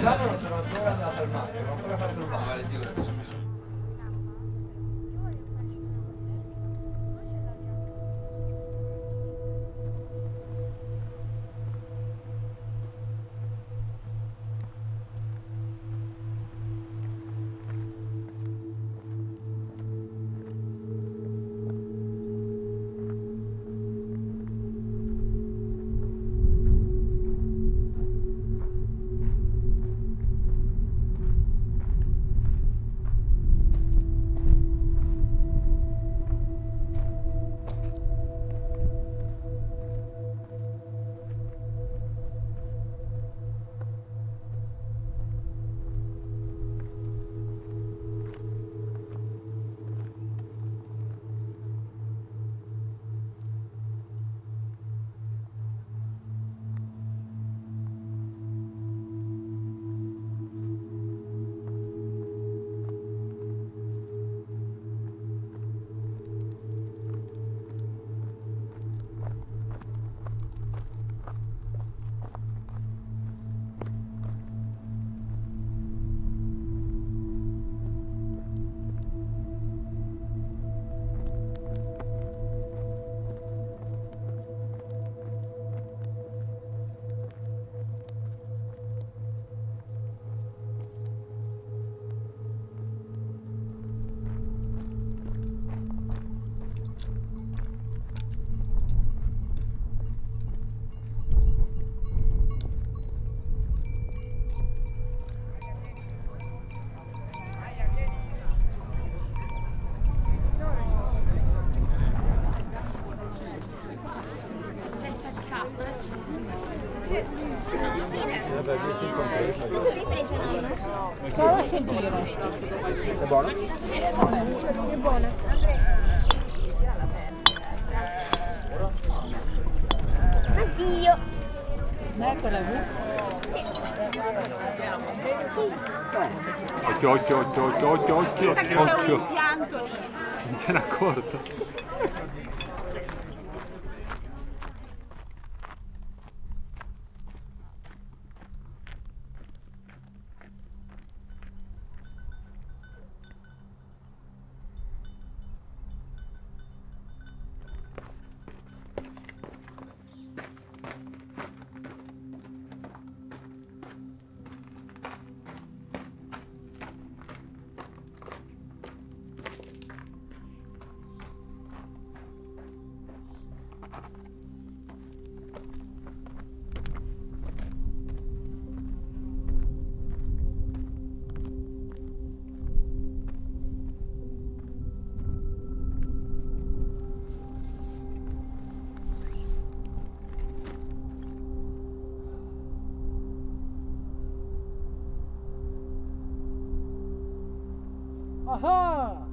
Milano non sono ancora andato al mare, non ho ancora fatto il mare. Vale, dico che sono messo. Prova a sentire. È buono? È buona. Addio. Eccola, Occhio, occhio, occhio, occhio, occhio, occhio, Senta che c'è un occhio. impianto. Se ne è accorto. Ah!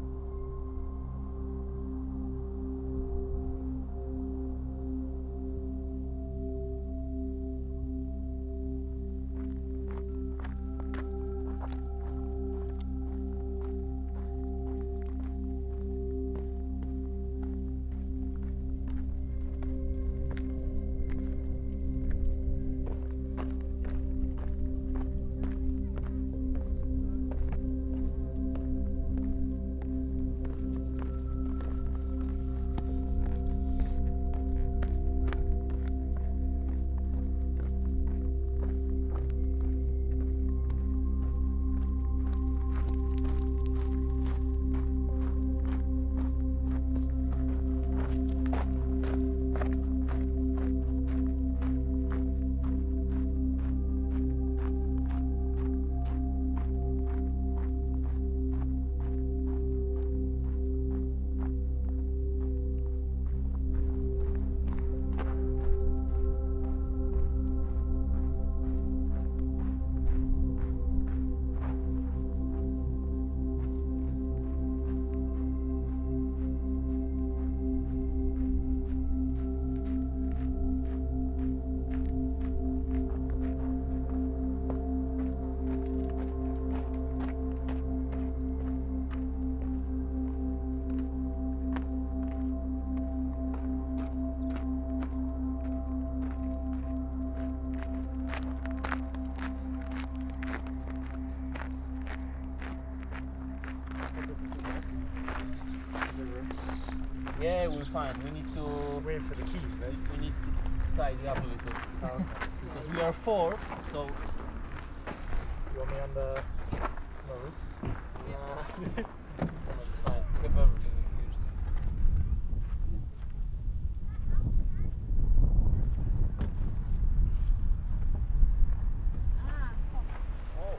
Yeah, we're fine. We need to Wait for the keys, right? we need to tidy up a little because we are four. So You want me on the roofs? it's gonna be fine. We have everything in here. Oh.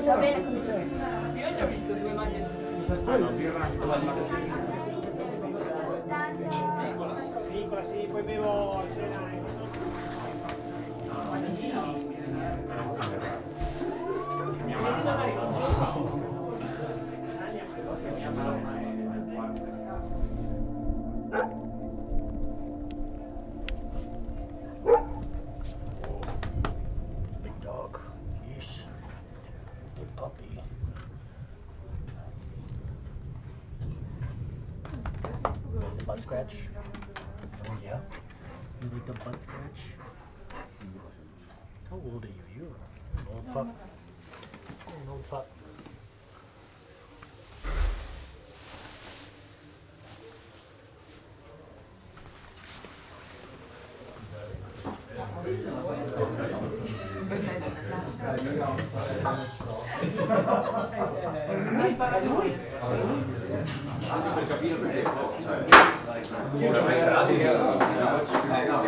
comincia bene, comincia bene. Io ci ho visto 2 maglie. Piccola, sì, poi bevo a cena. Mia mamma. Big dog. Yes. Big puppy. The butt scratch. Oh yeah. You like the butt scratch? How old are you? You're an old pup. You're an old pup. Per capire perché io ci ho messo la via, non è stanza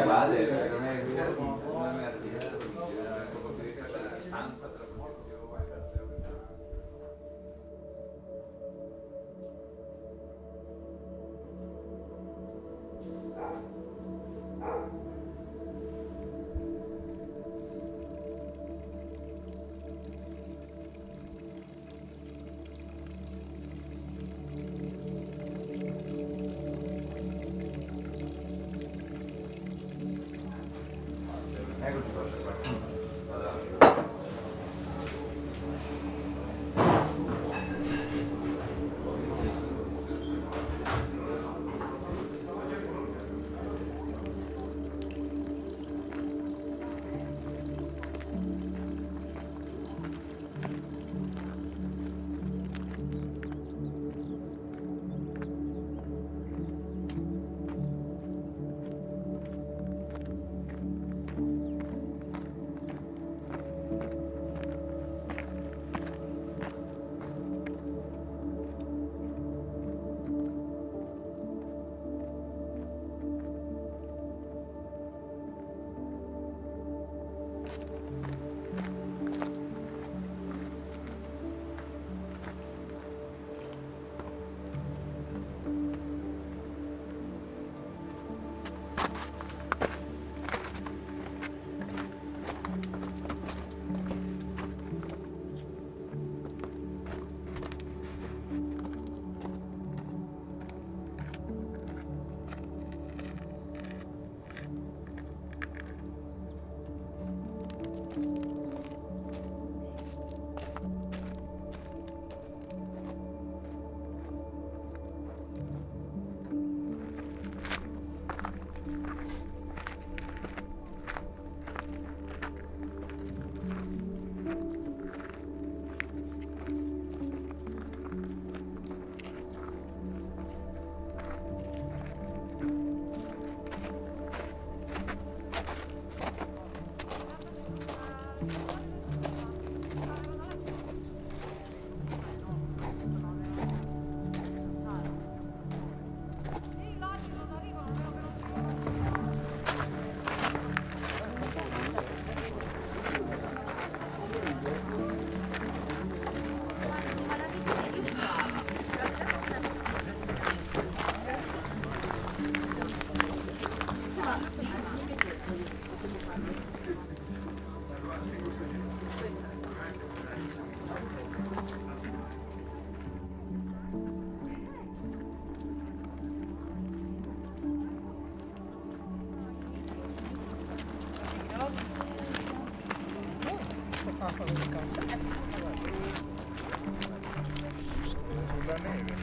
Sulla neve.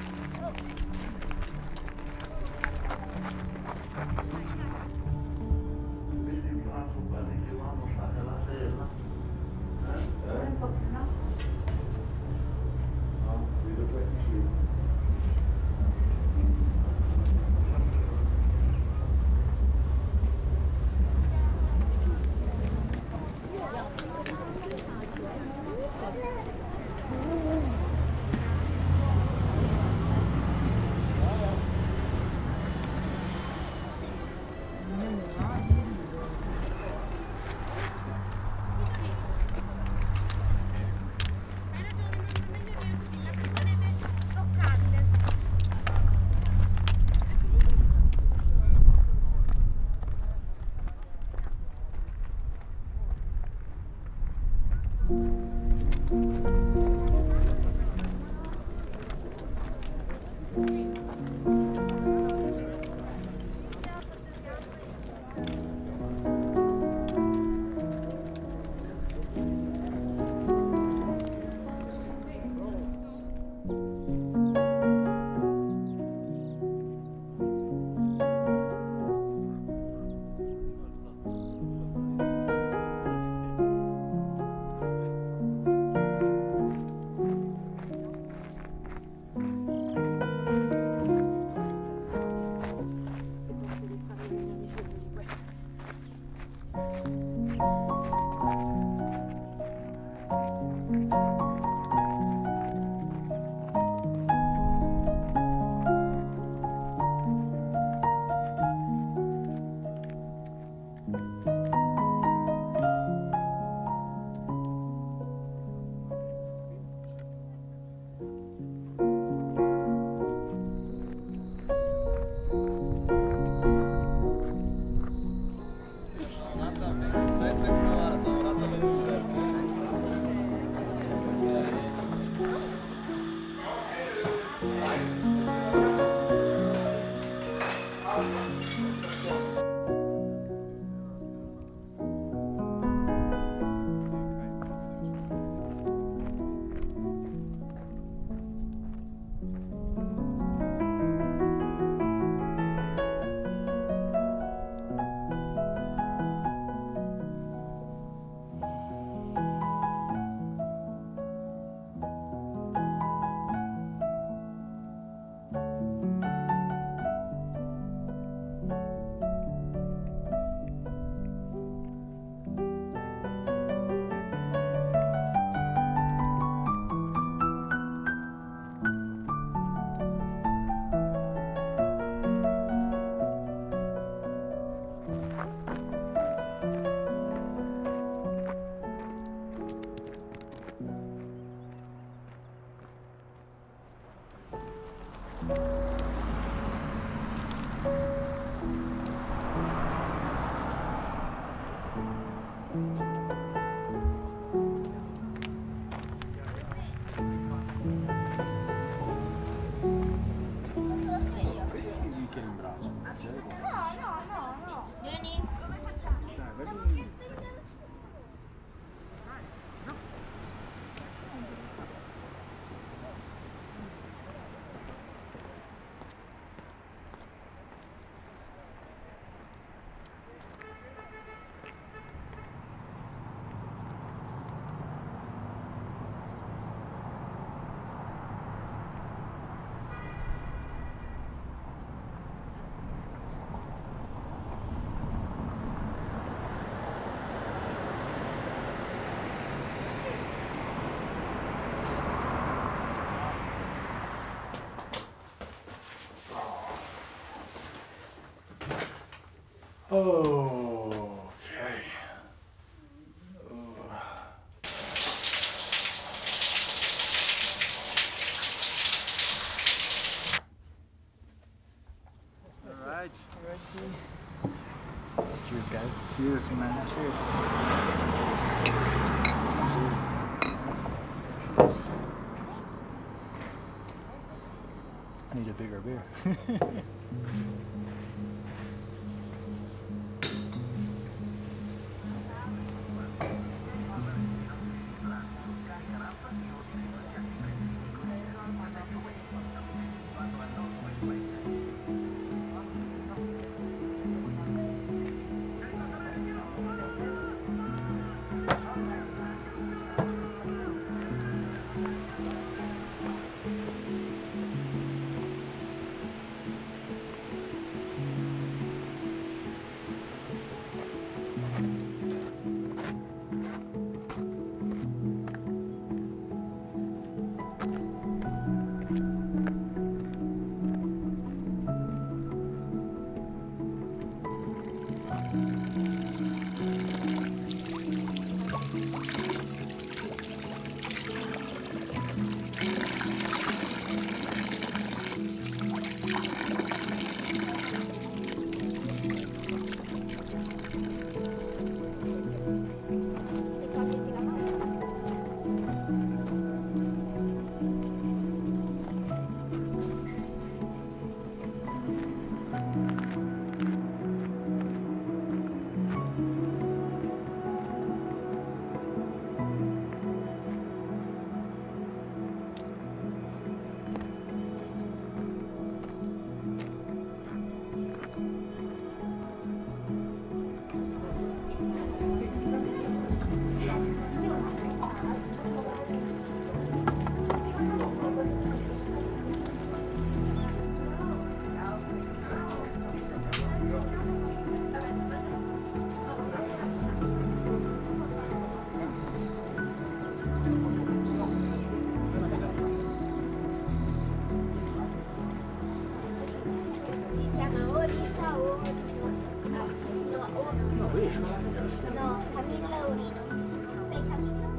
Okay. All right. Cheers, guys. Cheers, man. Cheers. I need a bigger beer. No, Camilla Urino. Sei Camilla Urino.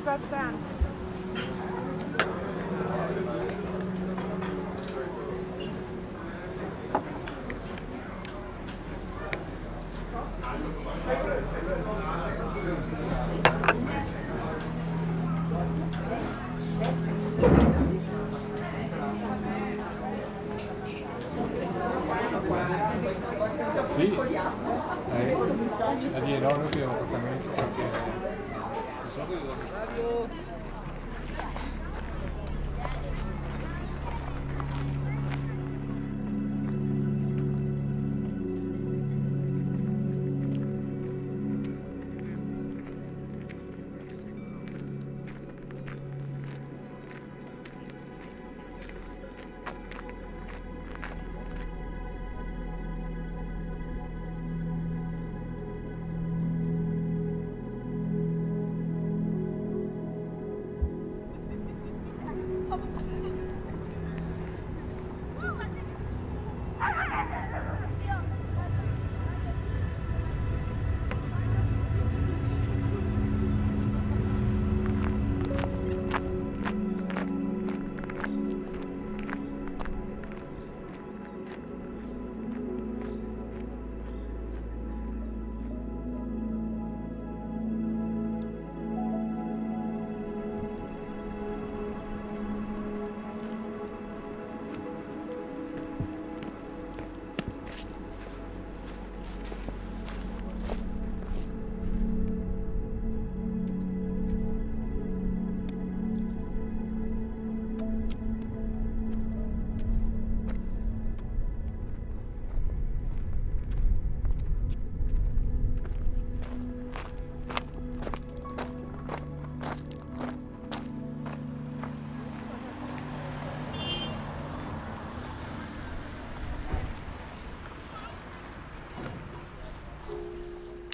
Importante. Sì, è di enorme che appartamento perché di solito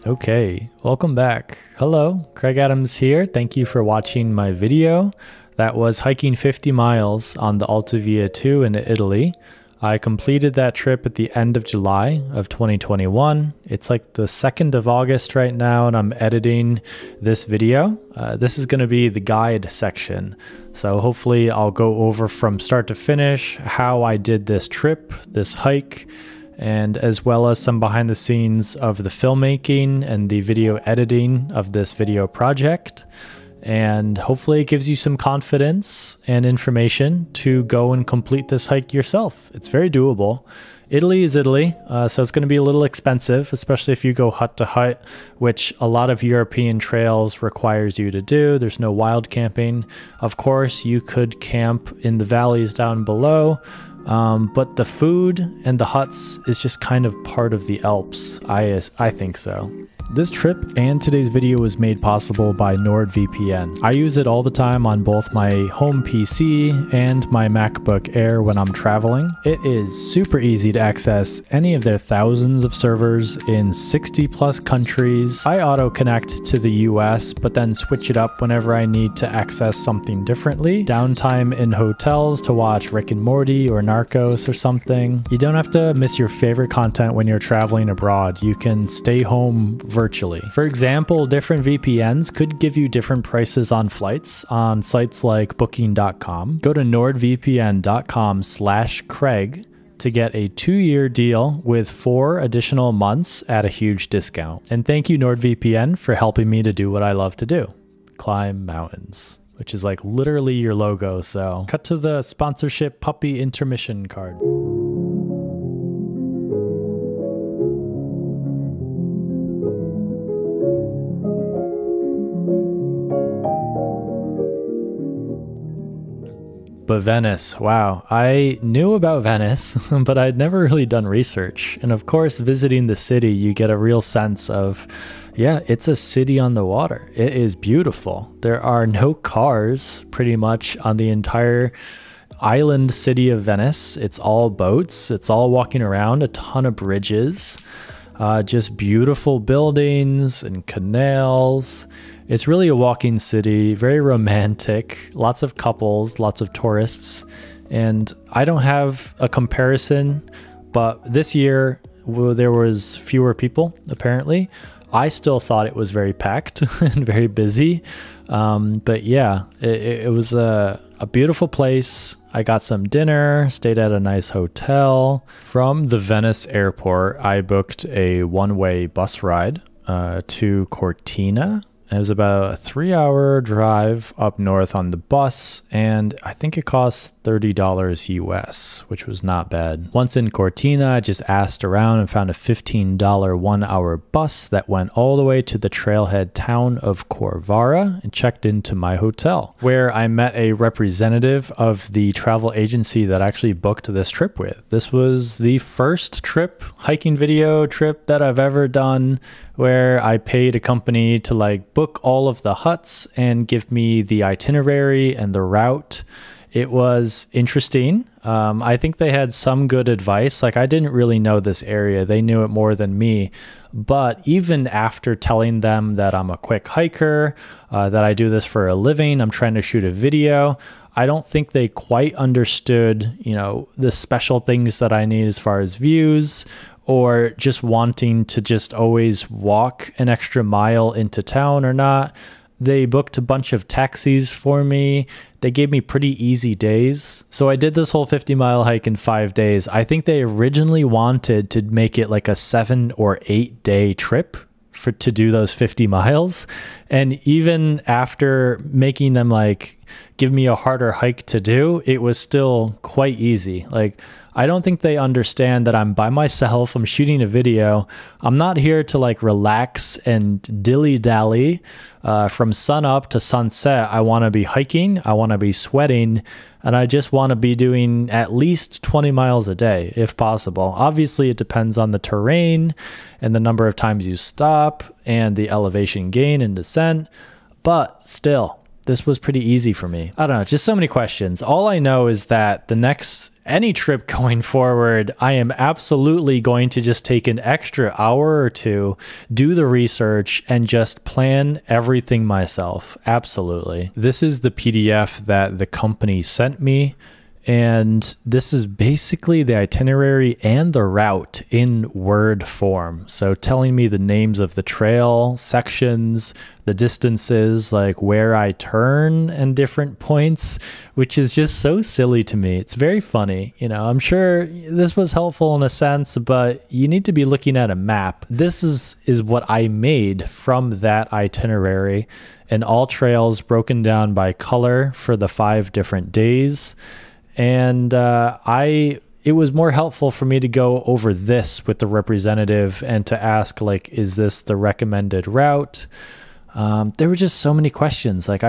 Okay, welcome back. Hello, Craig Adams here. Thank you for watching my video. That was hiking 50 miles on the Alta Via 2 in Italy. I completed that trip at the end of July of 2021. It's like the 2nd of August right now, and I'm editing this video. This is going to be the guide section. So hopefully I'll go over from start to finish how I did this trip, this hike, and as well as some behind the scenes of the filmmaking and the video editing of this video project. And hopefully it gives you some confidence and information to go and complete this hike yourself. It's very doable. Italy is Italy, so it's going to be a little expensive, especially if you go hut to hut, which a lot of European trails requires you to do. There's no wild camping. Of course, you could camp in the valleys down below, but the food and the huts is just kind of part of the Alps. I think so. This trip and today's video was made possible by NordVPN. I use it all the time on both my home PC and my MacBook Air when I'm traveling. It is super easy to access any of their thousands of servers in 60 plus countries. I auto connect to the US, but then switch it up whenever I need to access something differently. Downtime in hotels to watch Rick and Morty or Narcos or something. You don't have to miss your favorite content when you're traveling abroad. You can stay home virtually. For example, different VPNs could give you different prices on flights on sites like booking.com. Go to nordvpn.com/Kraig to get a 2-year deal with 4 additional months at a huge discount. And thank you NordVPN for helping me to do what I love to do, climb mountains, which is like literally your logo. So cut to the sponsorship puppy intermission card. But Venice, wow. I knew about Venice, but I'd never really done research. And of course, visiting the city, you get a real sense of, yeah, it's a city on the water. It is beautiful. There are no cars pretty much on the entire island city of Venice. It's all boats. It's all walking around, a ton of bridges, just beautiful buildings and canals. It's really a walking city, very romantic, lots of couples, lots of tourists. And I don't have a comparison, but this year there was fewer people, apparently. I still thought it was very packed and very busy. But yeah, it was a beautiful place. I got some dinner, stayed at a nice hotel. From the Venice airport, I booked a one-way bus ride to Cortina. It was about a 3-hour drive up north on the bus, and I think it cost $30 US, which was not bad. Once in Cortina, I just asked around and found a $15 1-hour bus that went all the way to the trailhead town of Corvara and checked into my hotel, where I met a representative of the travel agency that actually booked this trip with. This was the first hiking video trip that I've ever done where I paid a company to like book all of the huts and give me the itinerary and the route. It was interesting. I think they had some good advice. Like, I didn't really know this area. They knew it more than me. But even after telling them that I'm a quick hiker, that I do this for a living, I'm trying to shoot a video, I don't think they quite understood, the special things that I need as far as views, or just wanting to just always walk an extra mile into town or not. They booked a bunch of taxis for me. They gave me pretty easy days. So I did this whole 50-mile hike in 5 days. I think they originally wanted to make it like a 7 or 8 day trip to do those 50 miles. And even after making them like give me a harder hike to do, it was still quite easy. Like, I don't think they understand that I'm by myself. I'm shooting a video. I'm not here to like relax and dilly-dally. From sun up to sunset, I want to be hiking. I want to be sweating. And I just want to be doing at least 20 miles a day, if possible. Obviously, it depends on the terrain and the number of times you stop and the elevation gain and descent. But still, this was pretty easy for me. I don't know, just so many questions. All I know is that any trip going forward, I am absolutely going to just take an extra hour or two, do the research, and just plan everything myself. Absolutely. This is the PDF that the company sent me. And this is basically the itinerary and the route in word form. So telling me the names of the trail, sections, the distances, like where I turn and different points, which is just so silly to me. It's very funny. You know, I'm sure this was helpful in a sense, but you need to be looking at a map. This is what I made from that itinerary, and all trails broken down by color for the 5 different days. And it was more helpful for me to go over this with the representative and to ask, like, is this the recommended route? There were just so many questions. Like,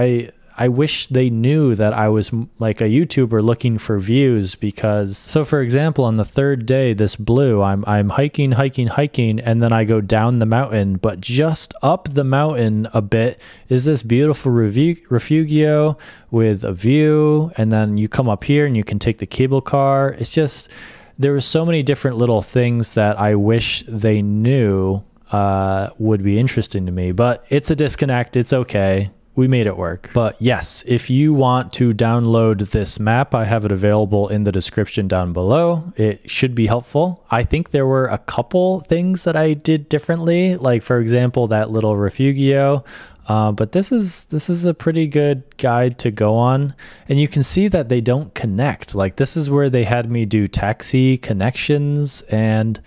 I wish they knew that I was like a YouTuber looking for views, because, so for example, on the 3rd day, this blue, I'm hiking, and then I go down the mountain, but just up the mountain a bit is this beautiful refugio with a view, and then you come up here and you can take the cable car. It's just, there were so many different little things that I wish they knew would be interesting to me, but it's a disconnect. It's okay. We made it work. But yes, if you want to download this map, I have it available in the description down below. It should be helpful. I think there were a couple things that I did differently, like for example, that little refugio. But this is a pretty good guide to go on, and you can see that they don't connect. Like, this is where they had me do taxi connections, and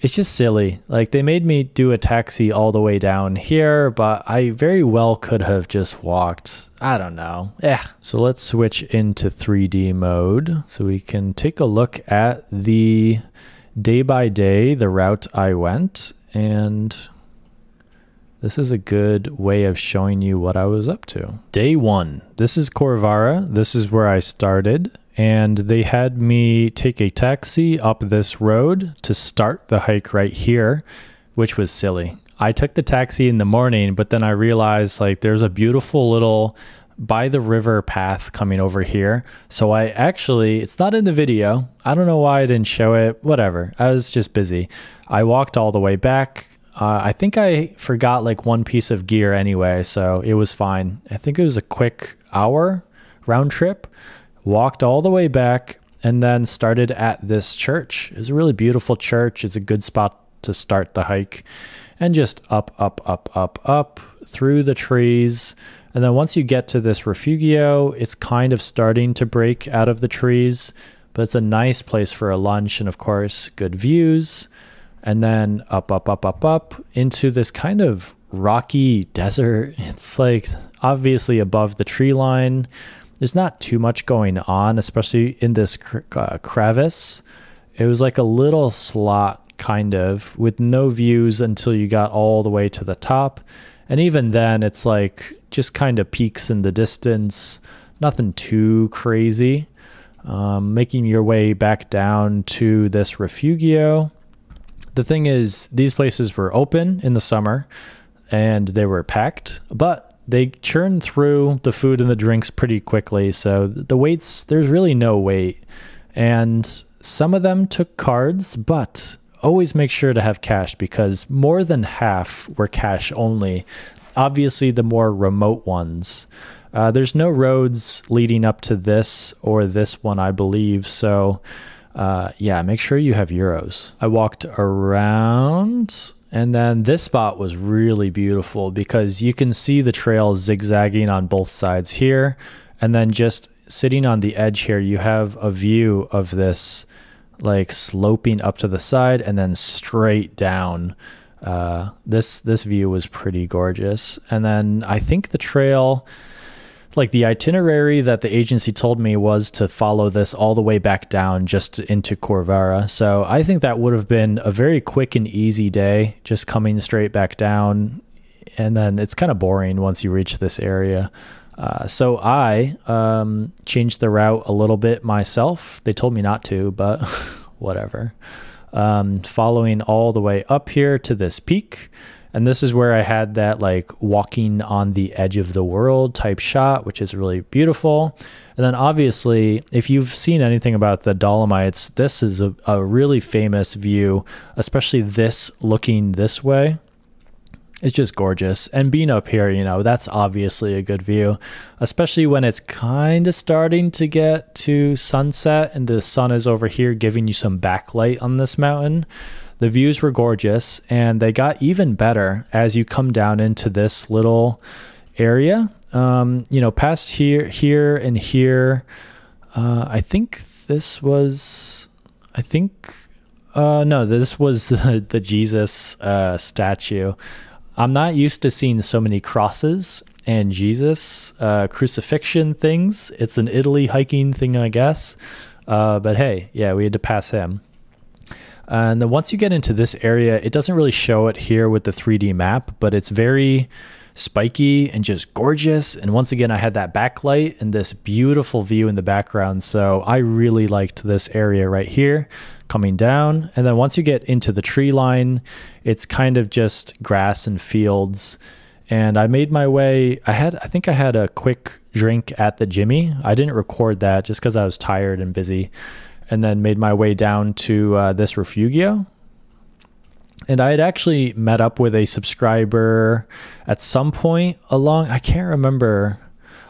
it's just silly. Like, they made me do a taxi all the way down here, but I very well could have just walked. I don't know. So let's switch into 3D mode so we can take a look at the day by day, the route I went. And this is a good way of showing you what I was up to. Day 1. This is Corvara. This is where I started. And they had me take a taxi up this road to start the hike right here, which was silly. I took the taxi in the morning, but then I realized, like, there's a beautiful little by the river path coming over here. So I actually, it's not in the video. I don't know why I didn't show it. Whatever. I was just busy. I walked all the way back. I think I forgot like one piece of gear anyway, so it was fine. I think it was a quick hour round trip. Walked all the way back and then started at this church. It's a really beautiful church. It's a good spot to start the hike, and just up through the trees. And then once you get to this refugio, it's kind of starting to break out of the trees, but it's a nice place for a lunch, and of course, good views. And then up into this kind of rocky desert. It's like obviously above the tree line. There's not too much going on, especially in this crevice. It was like a little slot kind of with no views until you got all the way to the top. And even then it's like just kind of peaks in the distance, nothing too crazy. Making your way back down to this refugio. The thing is, these places were open in the summer and they were packed, but they churn through the food and the drinks pretty quickly. So the waits, there's really no wait. And some of them took cards, but always make sure to have cash, because more than half were cash only. Obviously the more remote ones. There's no roads leading up to this or this one, I believe. So yeah, make sure you have euros. I walked around. And then this spot was really beautiful because you can see the trail zigzagging on both sides here. And then just sitting on the edge here, you have a view of this like sloping up to the side and then straight down. This view was pretty gorgeous. And then I think the trail, like the itinerary that the agency told me was to follow this all the way back down just into Corvara. So I think that would have been a very quick and easy day, just coming straight back down. And then it's kind of boring once you reach this area. So I changed the route a little bit myself. They told me not to, but whatever. Following all the way up here to this peak. And this is where I had that like walking on the edge of the world type shot, which is really beautiful. And then obviously, if you've seen anything about the Dolomites, this is a really famous view, especially this looking this way. It's just gorgeous. And being up here, you know, that's obviously a good view, especially when it's kind of starting to get to sunset and the sun is over here giving you some backlight on this mountain. The views were gorgeous, and they got even better as you come down into this little area. You know, past here and here. I think this was, no, this was the Jesus statue. I'm not used to seeing so many crosses and Jesus crucifixion things. It's an Italy hiking thing, I guess. But hey, yeah, we had to pass him. And then once you get into this area, it doesn't really show it here with the 3D map, but it's very spiky and just gorgeous. And once again, I had that backlight and this beautiful view in the background. So I really liked this area right here coming down. And then once you get into the tree line, it's kind of just grass and fields. And I made my way, I think I had a quick drink at the Jimmy. I didn't record that just because I was tired and busy. And then made my way down to this Refugio. And I had actually met up with a subscriber at some point along, I can't remember.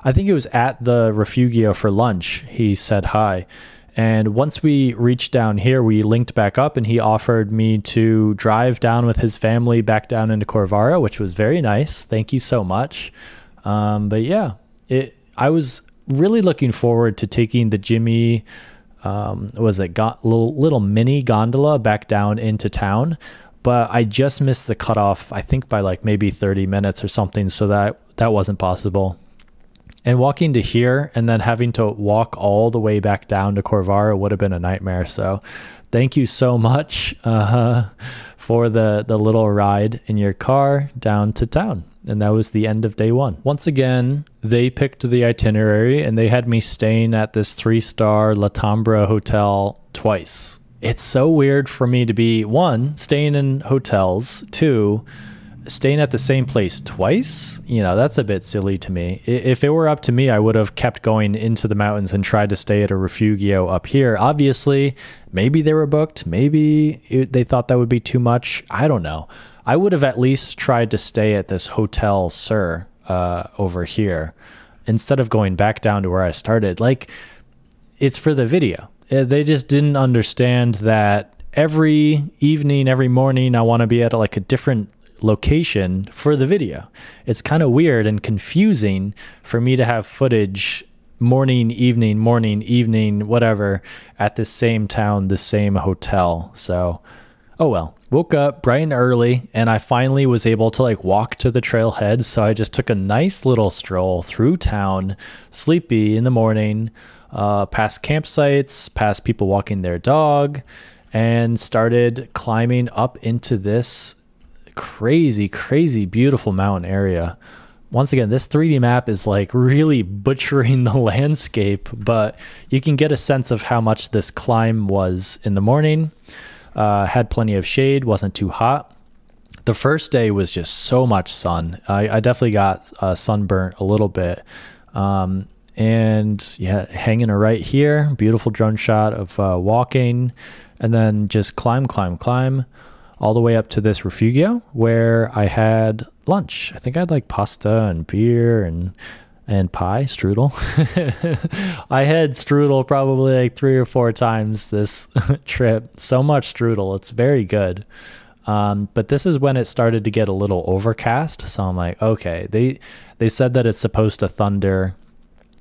I think it was at the Refugio for lunch. He said hi. And once we reached down here, we linked back up and he offered me to drive down with his family back down into Corvara, which was very nice. Thank you so much. But yeah, I was really looking forward to taking the Jimmy, little mini gondola back down into town. But I just missed the cutoff, I think by like maybe 30 minutes or something. So that wasn't possible. And walking to here and then having to walk all the way back down to Corvara would have been a nightmare. So thank you so much for the little ride in your car down to town. And that was the end of day one. Once again, they picked the itinerary and they had me staying at this 3-star La Tambra hotel twice. It's so weird for me to be, 1, staying in hotels, 2, staying at the same place twice. You know, that's a bit silly to me. If it were up to me, I would have kept going into the mountains and tried to stay at a Refugio up here. Obviously, maybe they were booked. Maybe they thought that would be too much. I don't know. I would have at least tried to stay at this Hotel Sur over here instead of going back down to where I started. Like, it's for the video. They just didn't understand that every evening, every morning, I want to be at like a different location for the video. It's kind of weird and confusing for me to have footage morning, evening, whatever, at the same town, the same hotel. So, oh well. Woke up bright and early and I finally was able to like walk to the trailhead. So I just took a nice little stroll through town, sleepy in the morning, past campsites, past people walking their dog, and started climbing up into this crazy beautiful mountain area. Once again, this 3D map is like really butchering the landscape, but you can get a sense of how much this climb was in the morning. Had plenty of shade, wasn't too hot. The first day was just so much sun. I definitely got sunburnt a little bit. And yeah, hanging right here, beautiful drone shot of walking, and then just climb all the way up to this Refugio where I had lunch. I think I had like pasta and beer and pie, strudel. I had strudel probably like 3 or 4 times this trip. So much strudel. It's very good. But this is when it started to get a little overcast. So I'm like, okay, they said that it's supposed to thunder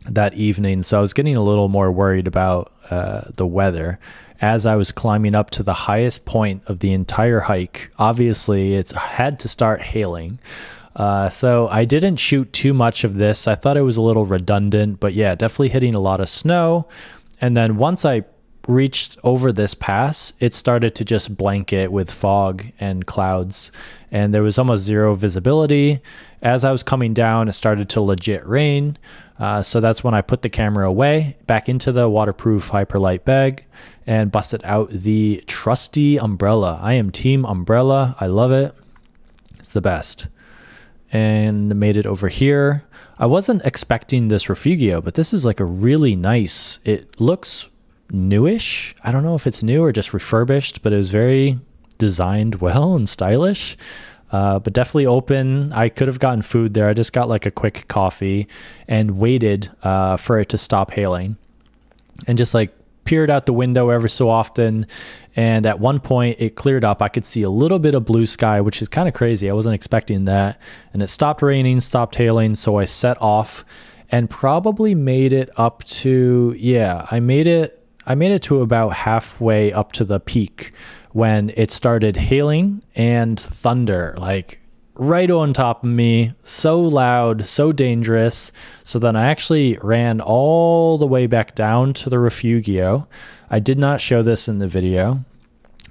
that evening. So I was getting a little more worried about the weather. As I was climbing up to the highest point of the entire hike, obviously it had to start hailing. So I didn't shoot too much of this. I thought it was a little redundant, but yeah, definitely hitting a lot of snow. And then once I reached over this pass, it started to just blanket with fog and clouds, and there was almost zero visibility. As I was coming down, it started to legit rain. So that's when I put the camera away, back into the waterproof Hyperlight bag, and busted out the trusty umbrella. I am team umbrella. I love it. It's the best. And made it over here. I wasn't expecting this Refugio, but this is like a really nice, it looks newish. I don't know if it's new or just refurbished, but it was very designed well and stylish. But definitely open. I could have gotten food there. I just got like a quick coffee and waited for it to stop hailing, and just like peered out the window ever so often. And at one point it cleared up. I could see a little bit of blue sky, which is kind of crazy. I wasn't expecting that. And it stopped raining, stopped hailing. So I set off and probably made it up to, yeah, I made it to about halfway up to the peak when it started hailing and thunder, like right on top of me, so loud, so dangerous. So then I actually ran all the way back down to the Refugio. I did not show this in the video,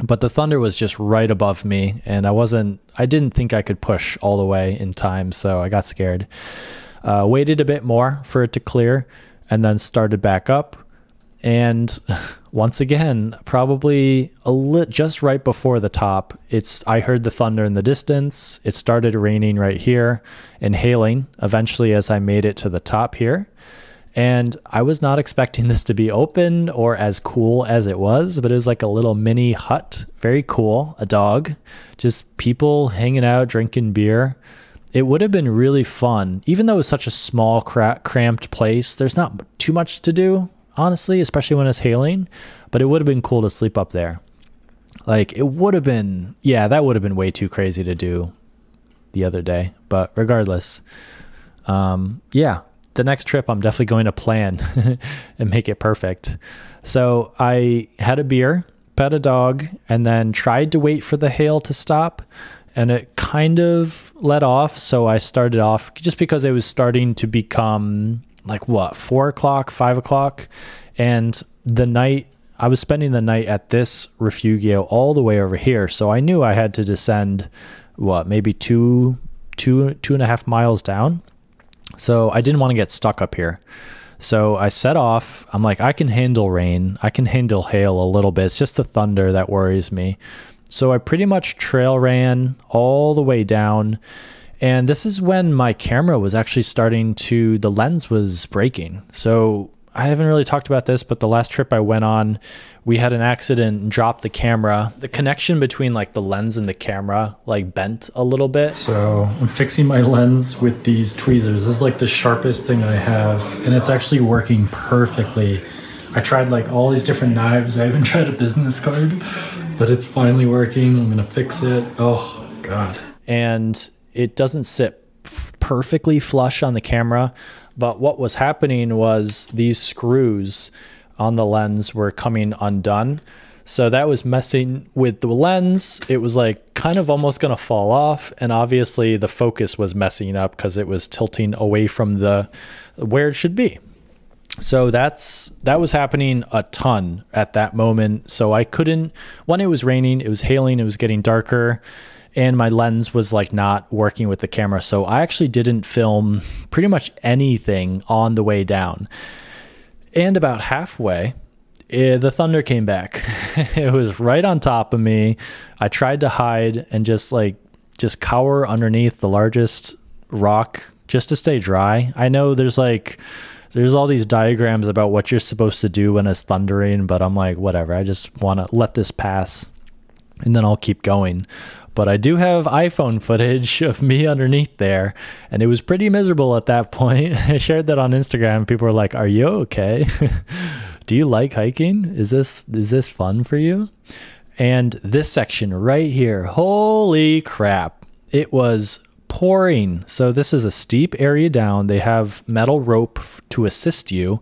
but the thunder was just right above me, and I didn't think I could push all the way in time, so I got scared. Waited a bit more for it to clear, and then started back up. And once again, probably just right before the top, I heard the thunder in the distance. It started raining right here and hailing eventually as I made it to the top here. And I was not expecting this to be open or as cool as it was, but it was like a little mini hut. Very cool. A dog, just people hanging out, drinking beer. It would have been really fun, even though it was such a small, cramped place. There's not too much to do, honestly, especially when it's hailing, but it would have been cool to sleep up there. Like it would have been, yeah, that would have been way too crazy to do the other day, but regardless, yeah, the next trip I'm definitely going to plan and make it perfect. So I had a beer, pet a dog, and then tried to wait for the hail to stop, and it kind of let off. So I started off just because it was starting to become like what, 4 o'clock, 5 o'clock. And I was spending the night at this Refugio all the way over here. So I knew I had to descend, what, maybe two and a half miles down. So I didn't want to get stuck up here. So I set off. I'm like, I can handle rain. I can handle hail a little bit. It's just the thunder that worries me. So I pretty much trail ran all the way down. And this is when my camera was actually the lens was breaking. So I haven't really talked about this, but the last trip I went on, we had an accident and dropped the camera. The connection between like the lens and the camera like bent a little bit. So I'm fixing my lens with these tweezers. This is like the sharpest thing I have, and it's actually working perfectly. I tried like all these different knives. I even tried a business card, but it's finally working. I'm gonna fix it. Oh God. And it doesn't sit perfectly flush on the camera, but what was happening was these screws on the lens were coming undone. So that was messing with the lens. It was like kind of almost gonna fall off. And obviously the focus was messing up because it was tilting away from where it should be. So that was happening a ton at that moment. So I couldn't, when it was raining, it was hailing, it was getting darker, and my lens was like not working with the camera. So I actually didn't film pretty much anything on the way down. And about halfway, the thunder came back. It was right on top of me. I tried to hide and just cower underneath the largest rock just to stay dry. I know there's all these diagrams about what you're supposed to do when it's thundering, but I'm like, whatever. I just want to let this pass and then I'll keep going. But I do have iPhone footage of me underneath there, and it was pretty miserable at that point. I shared that on Instagram. People were like, "Are you okay? Do you like hiking? Is this fun for you?" And this section right here, holy crap. It was pouring. So this is a steep area down. They have metal rope to assist you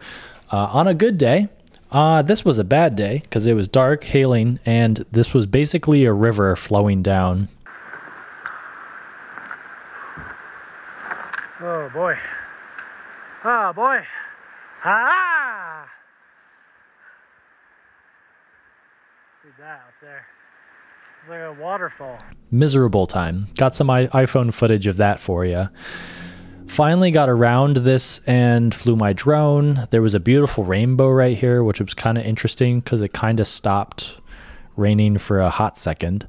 on a good day. This was a bad day because it was dark, hailing, and this was basically a river flowing down. Oh boy. Oh boy. Ah! See that up there. It's like a waterfall. Miserable time. Got some iPhone footage of that for you. Finally got around this and flew my drone. There was a beautiful rainbow right here, which was kind of interesting because it kind of stopped raining for a hot second.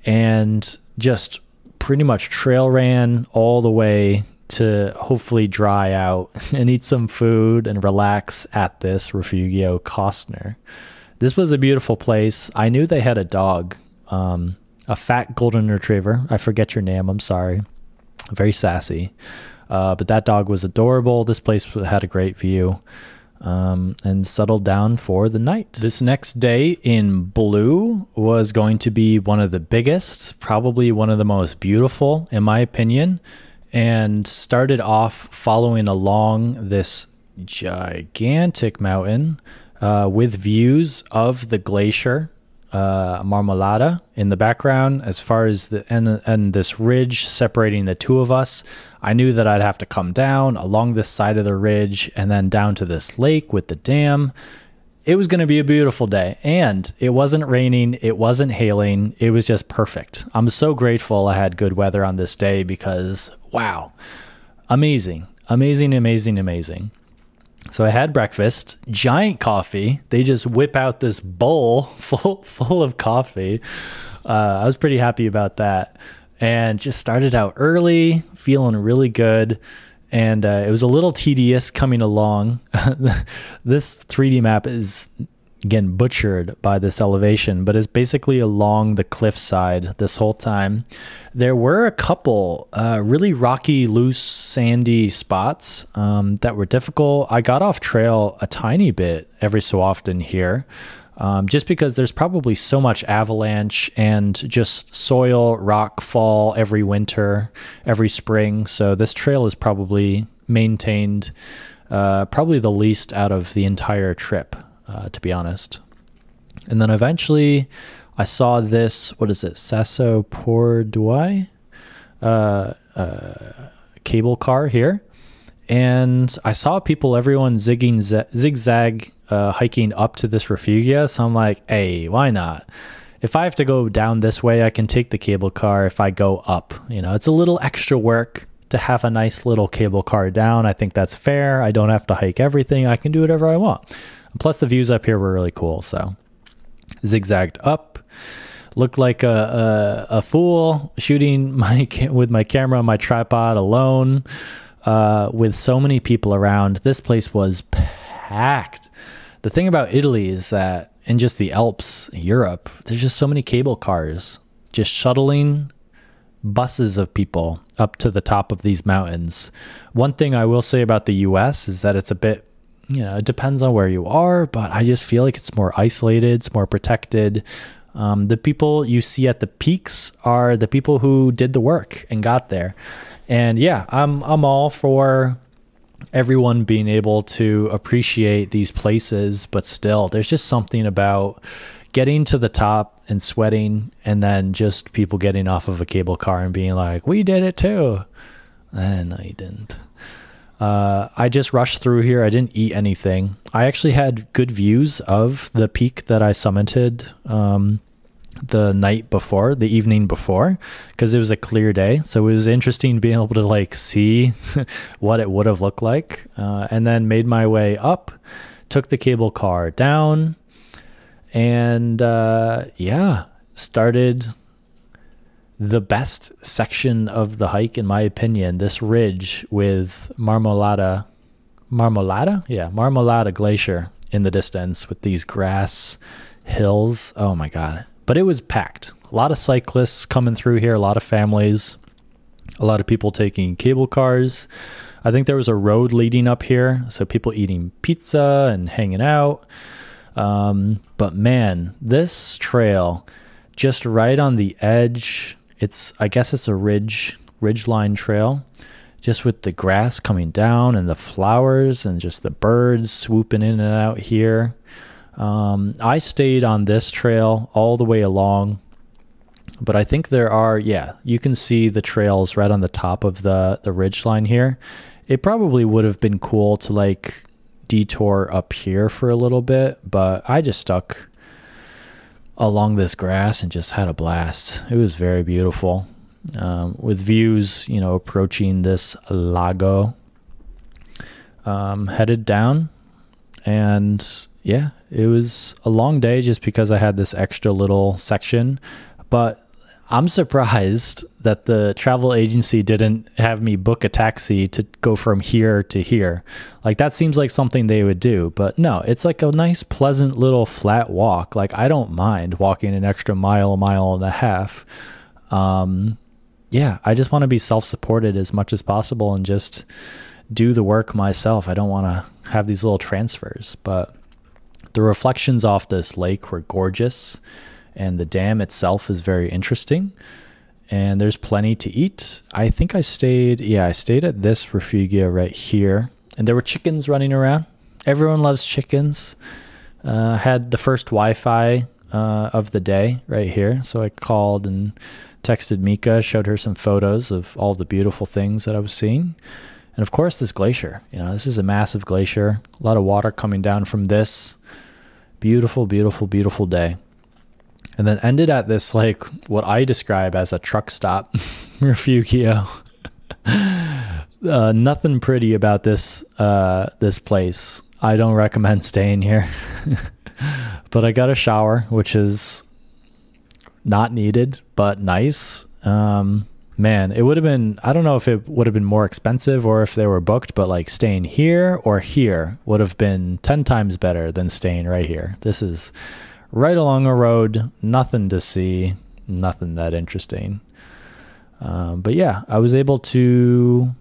And just pretty much trail ran all the way to hopefully dry out and eat some food and relax at this Refugio Costner. This was a beautiful place. I knew they had a dog, a fat golden retriever. I forget your name, I'm sorry. Very sassy. But that dog was adorable. This place had a great view. And settled down for the night. This next day in blue was going to be one of the biggest, probably one of the most beautiful in my opinion, and started off following along this gigantic mountain with views of the glacier Marmolada in the background. As far as and this ridge separating the two of us, I knew that I'd have to come down along this side of the ridge and then down to this lake with the dam. It was going to be a beautiful day, and it wasn't raining, it wasn't hailing, it was just perfect. I'm so grateful I had good weather on this day because wow, amazing, amazing, amazing, amazing. So I had breakfast, giant coffee. They just whip out this bowl full of coffee. I was pretty happy about that, and just started out early, feeling really good. And it was a little tedious coming along. This 3D map is, again, butchered by this elevation, but it's basically along the cliffside this whole time. There were a couple really rocky, loose, sandy spots that were difficult. I got off trail a tiny bit every so often here, just because there's probably so much avalanche and just soil, rock fall every winter, every spring. So this trail is probably maintained probably the least out of the entire trip. To be honest. And then eventually I saw this, what is it, Sasso Pordoi cable car here. And I saw people, everyone zigzag hiking up to this refugia. So I'm like, hey, why not? If I have to go down this way, I can take the cable car. If I go up, you know, it's a little extra work to have a nice little cable car down. I think that's fair. I don't have to hike everything. I can do whatever I want. Plus the views up here were really cool. So zigzagged up, looked like a fool shooting with my camera on my tripod alone, with so many people around. This place was packed. The thing about Italy is that in just the Alps, Europe, there's just so many cable cars just shuttling buses of people up to the top of these mountains. One thing I will say about the US is that it's a bit, you know, it depends on where you are, but I just feel like it's more isolated, it's more protected. The people you see at the peaks are the people who did the work and got there. And yeah, I'm all for everyone being able to appreciate these places, but still, there's just something about getting to the top and sweating, and then just people getting off of a cable car and being like, we did it too. No, you didn't. I just rushed through here. I didn't eat anything. I actually had good views of the peak that I summited the night before, the evening before, because it was a clear day. So it was interesting being able to like see what it would have looked like, and then made my way up, took the cable car down, and yeah, started the best section of the hike, in my opinion, this ridge with Marmolada Glacier in the distance with these grass hills. Oh my God. But it was packed. A lot of cyclists coming through here, a lot of families, a lot of people taking cable cars. I think there was a road leading up here, so people eating pizza and hanging out. But man, this trail just right on the edge, I guess it's a ridgeline trail, just with the grass coming down and the flowers and just the birds swooping in and out here. I stayed on this trail all the way along, but I think there are, yeah, you can see the trails right on the top of the ridgeline here. It probably would have been cool to like detour up here for a little bit, but I just stuck along this grass and just had a blast. It was very beautiful, with views, you know, approaching this lago. Headed down, and yeah, it was a long day just because I had this extra little section, but I'm surprised that the travel agency didn't have me book a taxi to go from here to here. Like that seems like something they would do, but no, it's like a nice, pleasant little flat walk. Like I don't mind walking an extra mile and a half. Yeah, I just want to be self-supported as much as possible and just do the work myself. I don't want to have these little transfers, but the reflections off this lake were gorgeous. And the dam itself is very interesting. And there's plenty to eat. I think I stayed at this refugia right here. And there were chickens running around. Everyone loves chickens. Had the first Wi-Fi of the day right here. So I called and texted Mika, showed her some photos of all the beautiful things that I was seeing. And of course, this glacier. You know, this is a massive glacier. A lot of water coming down from this. Beautiful, beautiful, beautiful day. And then ended at this, like, what I describe as a truck stop refugio. Nothing pretty about this this place. I don't recommend staying here. But I got a shower, which is not needed, but nice. Man, it would have been, I don't know if it would have been more expensive or if they were booked, but like staying here or here would have been 10 times better than staying right here. This is right along a road, nothing to see, nothing that interesting. But yeah, I was able to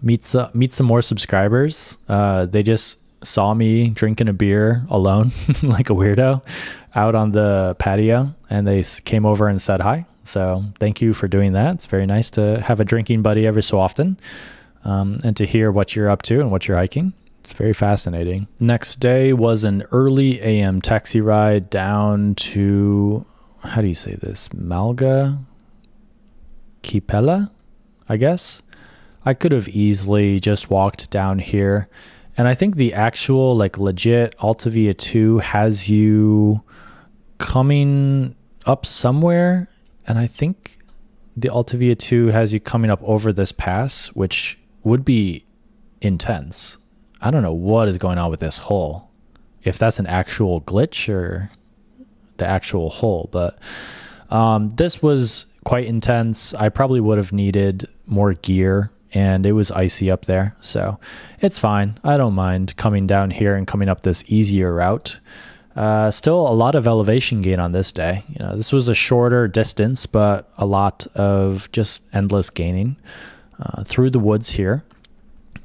meet some more subscribers. They just saw me drinking a beer alone, like a weirdo, out on the patio, and they came over and said hi. So thank you for doing that. It's very nice to have a drinking buddy every so often, and to hear what you're up to and what you're hiking. It's very fascinating. Next day was an early AM taxi ride down to, how do you say this? Malga? Kipela, I guess. I could have easily just walked down here. And I think the actual, like, legit Alta Via 2 has you coming up somewhere. And I think the Alta Via 2 has you coming up over this pass, which would be intense. I don't know what is going on with this hole. If that's an actual glitch or the actual hole. But this was quite intense. I probably would have needed more gear. And it was icy up there, so it's fine. I don't mind coming down here and coming up this easier route. Still a lot of elevation gain on this day. You know, this was a shorter distance, but a lot of just endless gaining through the woods here.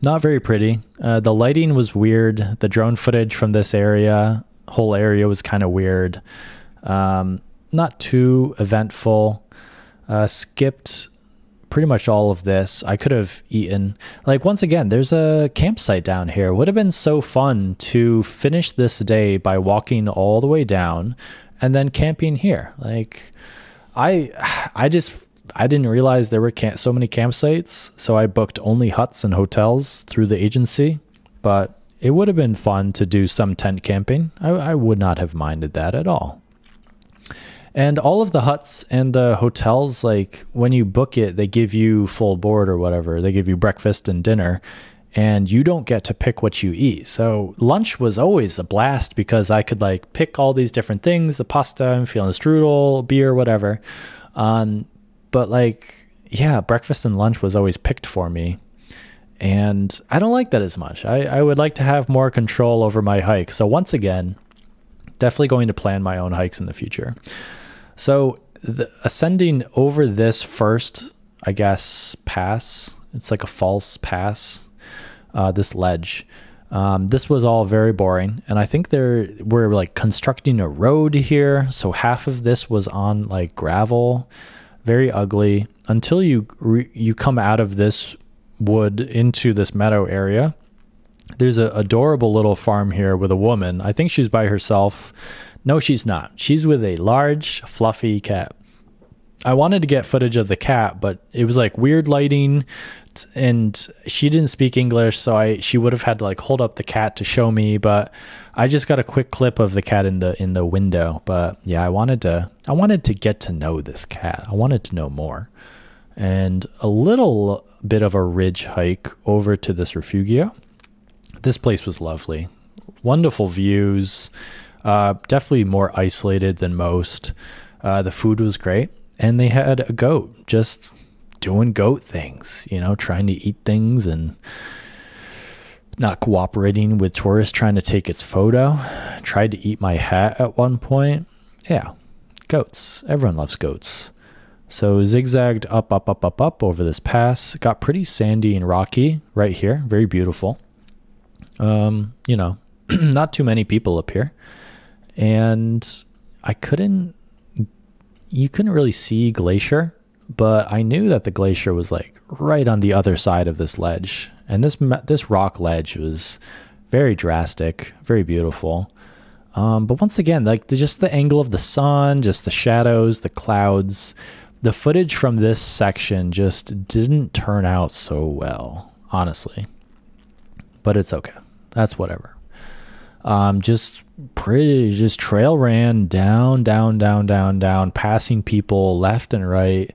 Not very pretty. The lighting was weird. The drone footage from this whole area was kind of weird. Not too eventful. Skipped pretty much all of this. I could have eaten, like, once again, there's a campsite down here. It would have been so fun to finish this day by walking all the way down and then camping here. Like, I didn't realize there were so many campsites, so I booked only huts and hotels through the agency. But it would have been fun to do some tent camping. I would not have minded that at all. And all of the huts and the hotels, like, when you book it, they give you full board or whatever. They give you breakfast and dinner, and you don't get to pick what you eat. So lunch was always a blast because I could, like, pick all these different things, the pasta, I'm feeling the strudel, beer, whatever. But, like, yeah, breakfast and lunch was always picked for me. And I don't like that as much. I would like to have more control over my hike. So once again, definitely going to plan my own hikes in the future. So ascending over this first, I guess, pass, it's like a false pass, this ledge. This was all very boring. And I think we're like constructing a road here. So half of this was on like gravel, very ugly, until you come out of this wood into this meadow area. There's an adorable little farm here with a woman. I think she's by herself. No, she's not. She's with a large, fluffy cat. I wanted to get footage of the cat, but it was like weird lighting, and she didn't speak English, so she would have had to like hold up the cat to show me. But I just got a quick clip of the cat in the window. But yeah, I wanted to get to know this cat. I wanted to know more, and a little bit of a ridge hike over to this refugio. This place was lovely, wonderful views. Definitely more isolated than most. The food was great. and they had a goat just doing goat things, you know, trying to eat things and not cooperating with tourists trying to take its photo. Tried to eat my hat at one point. Yeah, goats. Everyone loves goats. So zigzagged up over this pass. Got pretty sandy and rocky right here. Very beautiful. You know, not too many people up here. And you couldn't really see glacier, but I knew that the glacier was like right on the other side of this ledge. And this rock ledge was very drastic, very beautiful. But once again, like just the angle of the sun, just the shadows, the clouds, the footage from this section just didn't turn out so well, honestly. But it's okay. That's whatever. Just trail ran down, passing people left and right,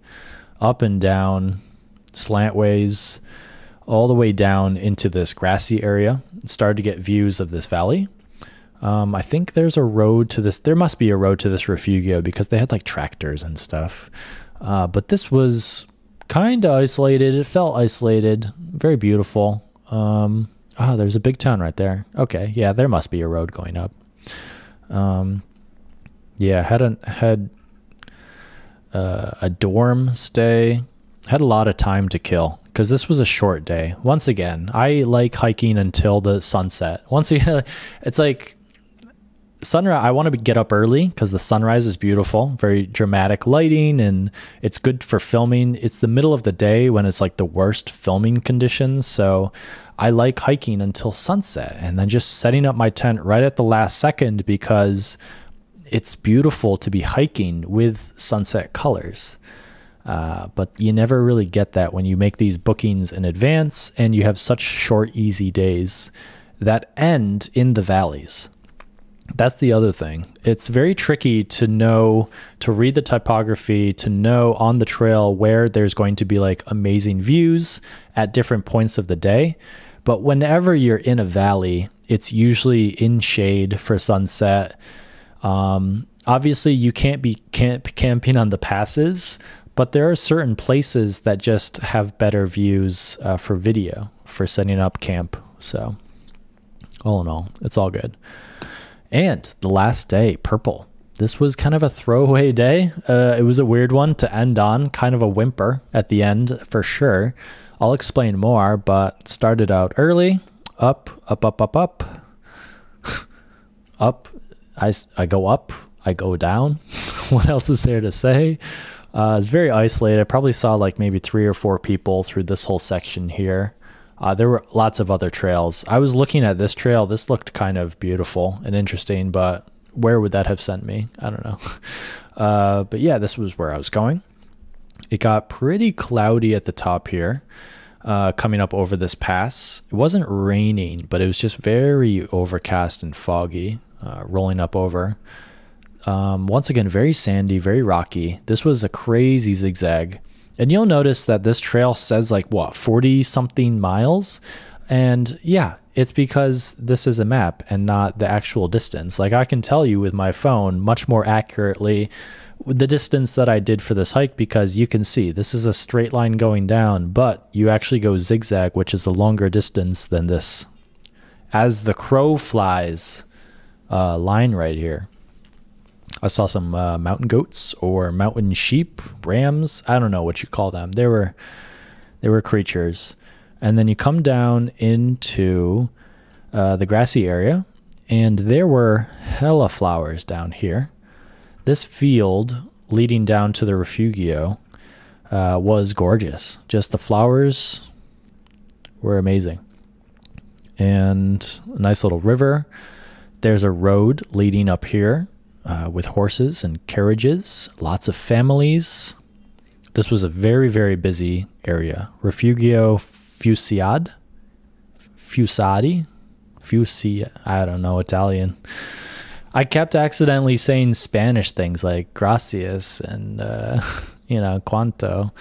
up and down, slantways, all the way down into this grassy area. Started to get views of this valley. I think there's a road to this. There must be a road to this refugio because they had like tractors and stuff. But this was kind of isolated. It felt isolated. Very beautiful. There's a big town right there. Okay, yeah, there must be a road going up. Yeah, had a dorm stay. Had a lot of time to kill because this was a short day. Once again, I like hiking until the sunset. Once again, it's like sunrise. I want to get up early because the sunrise is beautiful, very dramatic lighting, and it's good for filming. It's the middle of the day when it's like the worst filming conditions, so I like hiking until sunset and then just setting up my tent right at the last second because it's beautiful to be hiking with sunset colors. But you never really get that when you make these bookings in advance and you have such short, easy days that end in the valleys. That's the other thing. It's very tricky to know, to read the topography, to know on the trail where there's going to be like amazing views at different points of the day. But whenever you're in a valley, it's usually in shade for sunset. Obviously, you can't be camping on the passes, but there are certain places that just have better views for video, for setting up camp. So all in all, it's all good. And the last day, purple. This was kind of a throwaway day. It was a weird one to end on, kind of a whimper at the end for sure. I'll explain more, but started out early, up. I go up, I go down. What else is there to say? It's very isolated. I probably saw like maybe 3 or 4 people through this whole section here. There were lots of other trails. I was looking at this trail. This looked kind of beautiful and interesting, but where would that have sent me? I don't know. But yeah, this was where I was going. It got pretty cloudy at the top here, coming up over this pass. It wasn't raining, but it was just very overcast and foggy, rolling up over. Once again, very sandy, very rocky. This was a crazy zigzag. And you'll notice that this trail says like, what, 40 something miles? And yeah, it's because this is a map and not the actual distance. Like I can tell you with my phone much more accurately the distance that I did for this hike, because you can see this is a straight line going down, but you actually go zigzag, which is a longer distance than this as the crow flies line right here. I saw some mountain goats or mountain sheep, rams. I don't know what you call them. They were creatures. And then you come down into the grassy area, and there were hella flowers down here. This field leading down to the refugio was gorgeous. Just the flowers were amazing. And a nice little river. There's a road leading up here. With horses and carriages, lots of families. This was a very, very busy area. Refugio Fusadi, I don't know Italian. I kept accidentally saying Spanish things like gracias and, quanto,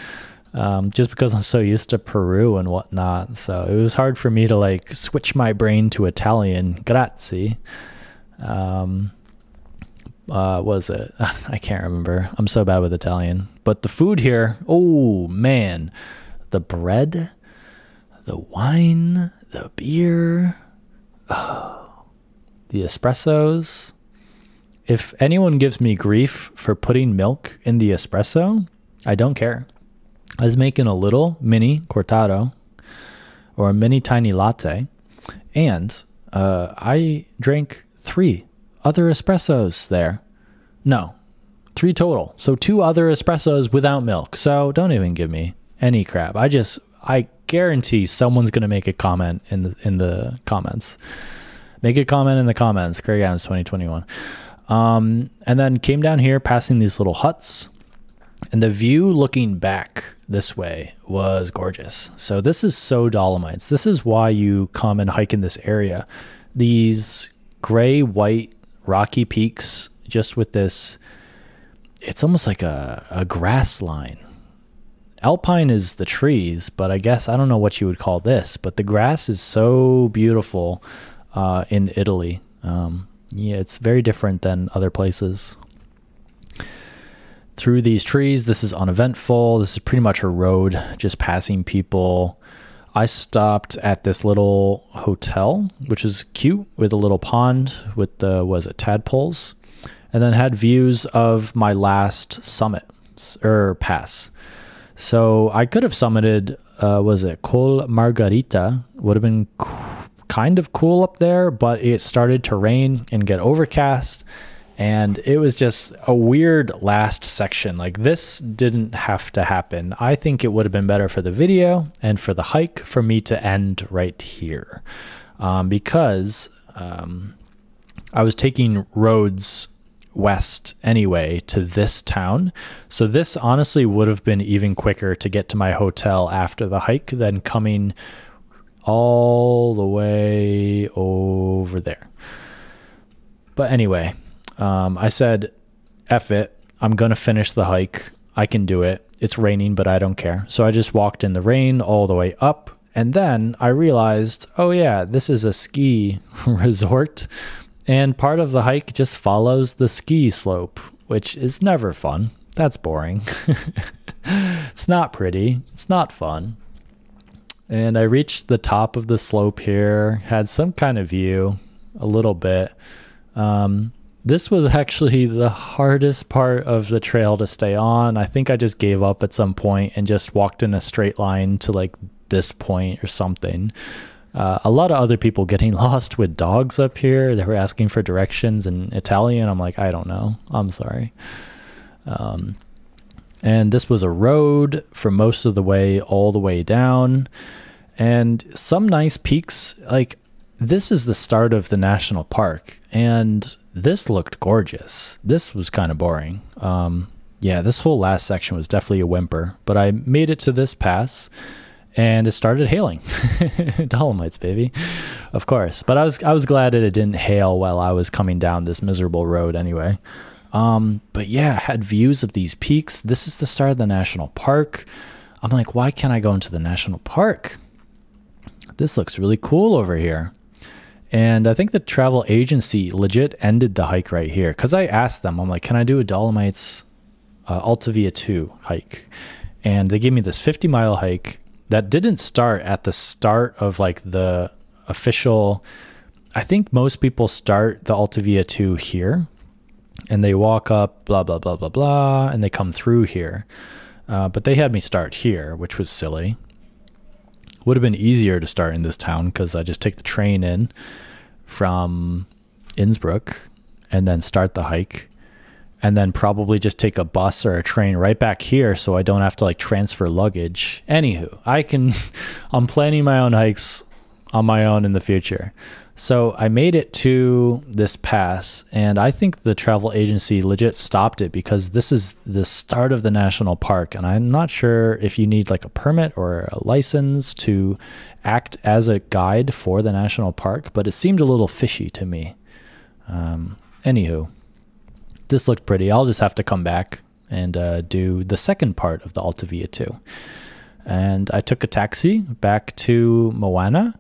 just because I'm so used to Peru and whatnot. So it was hard for me to like switch my brain to Italian, grazie. Was it? I can't remember. I'm so bad with Italian. But the food here, oh man, the bread, the wine, the beer, the espressos. If anyone gives me grief for putting milk in the espresso, I don't care. I was making a little mini cortado or a mini tiny latte, and I drank 3 other espressos there. No, 3 total. So 2 other espressos without milk. So don't even give me any crap. I guarantee someone's going to make a comment in the comments. Make a comment in the comments. Kraig Adams 2021. And then came down here, passing these little huts, and the view looking back this way was gorgeous. So this is so Dolomites. This is why you come and hike in this area. These gray, white, rocky peaks, just with this, it's almost like a grass line. Alpine is the trees, but I guess, I don't know what you would call this, but the grass is so beautiful in Italy. Yeah, it's very different than other places. Through these trees, this is uneventful. This is pretty much a road, just passing people. I stopped at this little hotel, which is cute, with a little pond with the, was it tadpoles? And then had views of my last summit, or pass. So I could have summited, was it Col Margarita? Would have been kind of cool up there, but it started to rain and get overcast. And it was just a weird last section. Like, this didn't have to happen. I think it would have been better for the video and for the hike for me to end right here. Because I was taking roads west anyway to this town. So this honestly would have been even quicker to get to my hotel after the hike than coming all the way over there. But anyway, I said, F it, I'm going to finish the hike. I can do it. It's raining, but I don't care. So I just walked in the rain all the way up. And then I realized, oh yeah, this is a ski resort. And part of the hike just follows the ski slope, which is never fun. That's boring. It's not pretty. It's not fun. And I reached the top of the slope here, had some kind of view, a little bit. This was actually the hardest part of the trail to stay on. I think I just gave up at some point and just walked in a straight line to like this point or something. A lot of other people getting lost with dogs up here. They were asking for directions in Italian. I'm like, I don't know. I'm sorry. And this was a road for most of the way, all the way down. And some nice peaks. Like, this is the start of the national park. And this looked gorgeous. This was kind of boring. Yeah, this whole last section was definitely a whimper. But I made it to this pass. And it started hailing. Dolomites, baby. Of course. But I was glad that it didn't hail while I was coming down this miserable road anyway. But yeah, had views of these peaks. This is the start of the national park. I'm like, why can't I go into the national park? This looks really cool over here. And I think the travel agency legit ended the hike right here. Because I asked them, I'm like, can I do a Dolomites Alta Via 2 hike? And they gave me this 50-mile hike that didn't start at the start of like the official. I think most people start the Alta Via 2 here and they walk up blah blah blah blah blah and they come through here, but they had me start here, which was silly. Would have been easier to start in this town because I just take the train in from Innsbruck and then start the hike, and then probably just take a bus or a train right back here so I don't have to like transfer luggage. Anywho, I'm planning my own hikes on my own in the future. So I made it to this pass, and I think the travel agency legit stopped it because this is the start of the national park, and I'm not sure if you need like a permit or a license to act as a guide for the national park, but it seemed a little fishy to me. Anywho, this looked pretty. I'll just have to come back and do the second part of the Alta Via 2. And I took a taxi back to Moana,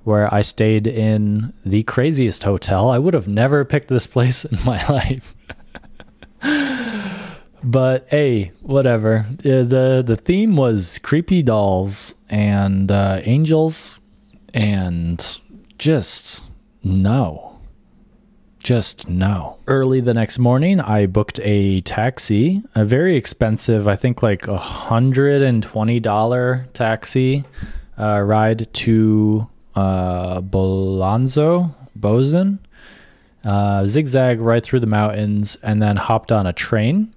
where I stayed in the craziest hotel. I would have never picked this place in my life. But hey, whatever. The theme was creepy dolls and angels, and just no. Early the next morning, I booked a taxi, a very expensive, I think like $120 taxi ride to Bozen, zigzag right through the mountains, and then hopped on a train.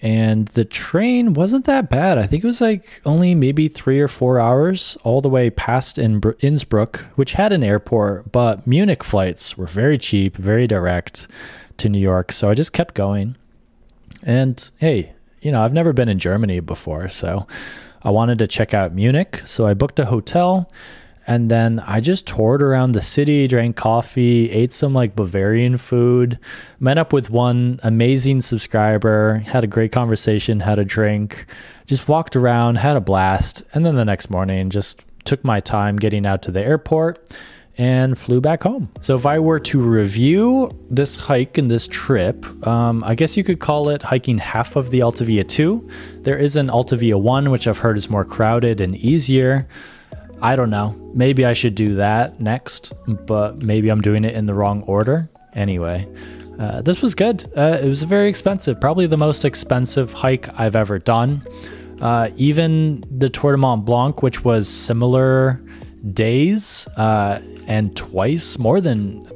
And the train wasn't that bad. I think it was like only maybe 3 or 4 hours all the way past Innsbruck, which had an airport, but Munich flights were very cheap, very direct to New York. So I just kept going. And hey, you know, I've never been in Germany before, so I wanted to check out Munich. So I booked a hotel. And then I just toured around the city, drank coffee, ate some like Bavarian food, met up with one amazing subscriber, had a great conversation, had a drink, just walked around, had a blast. And then the next morning, just took my time getting out to the airport and flew back home. So if I were to review this hike and this trip, I guess you could call it hiking half of the Alta Via 2. There is an Alta Via 1, which I've heard is more crowded and easier. I don't know. Maybe I should do that next, but maybe I'm doing it in the wrong order. Anyway, this was good. It was very expensive, probably the most expensive hike I've ever done. Even the Tour de Mont Blanc, which was similar days and twice, more than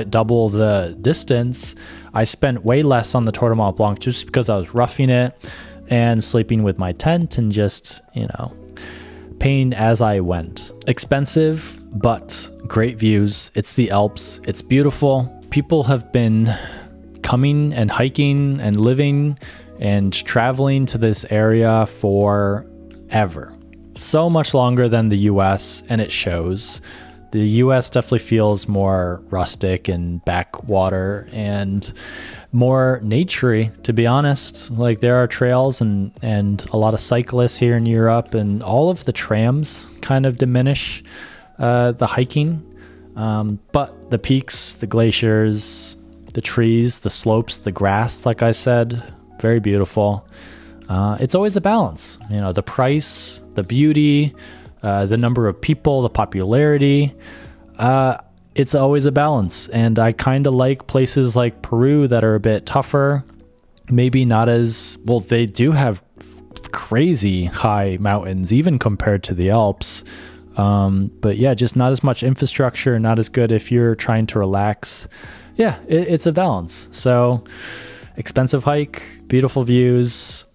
double the distance, I spent way less on the Tour de Mont Blanc just because I was roughing it and sleeping with my tent and just, you know, paying as I went. Expensive, but great views. It's the Alps. It's beautiful. People have been coming and hiking and living and traveling to this area forever. So much longer than the US, and it shows. The US definitely feels more rustic and backwater and more naturey, to be honest. Like, there are trails and a lot of cyclists here in Europe, and all of the trams kind of diminish the hiking. But the peaks, the glaciers, the trees, the slopes, the grass, like I said, very beautiful. It's always a balance, you know, the price, the beauty, the number of people, the popularity. It's always a balance, and I kind of like places like Peru that are a bit tougher, maybe not as well. They do have crazy high mountains even compared to the Alps, but yeah, just not as much infrastructure, not as good if you're trying to relax. Yeah, it's a balance. So expensive hike, beautiful views,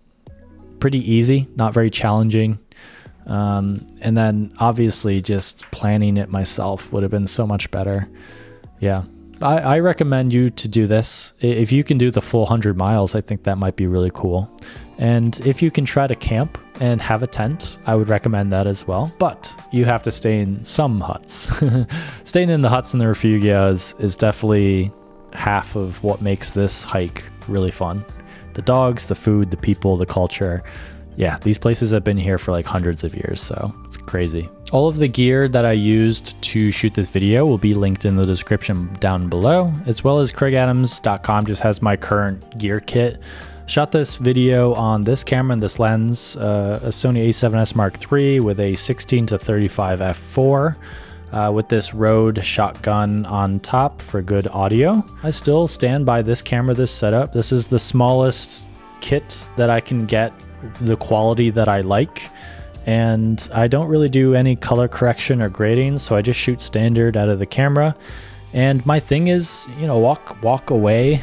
pretty easy, not very challenging. And then obviously just planning it myself would have been so much better. Yeah, I recommend you to do this. If you can do the full 100 miles, I think that might be really cool. And if you can try to camp and have a tent, I would recommend that as well. But you have to stay in some huts. Staying in the huts and the refugios is definitely half of what makes this hike really fun. The dogs, the food, the people, the culture. Yeah, these places have been here for like hundreds of years, so it's crazy. All of the gear that I used to shoot this video will be linked in the description down below, as well as craigadams.com just has my current gear kit. Shot this video on this camera and this lens, a Sony a7S Mark III with a 16-35 f4 with this Rode shotgun on top for good audio. I still stand by this camera, this setup. This is the smallest kit that I can get the quality that I like, and I don't really do any color correction or grading, so I just shoot standard out of the camera. And my thing is, you know, walk away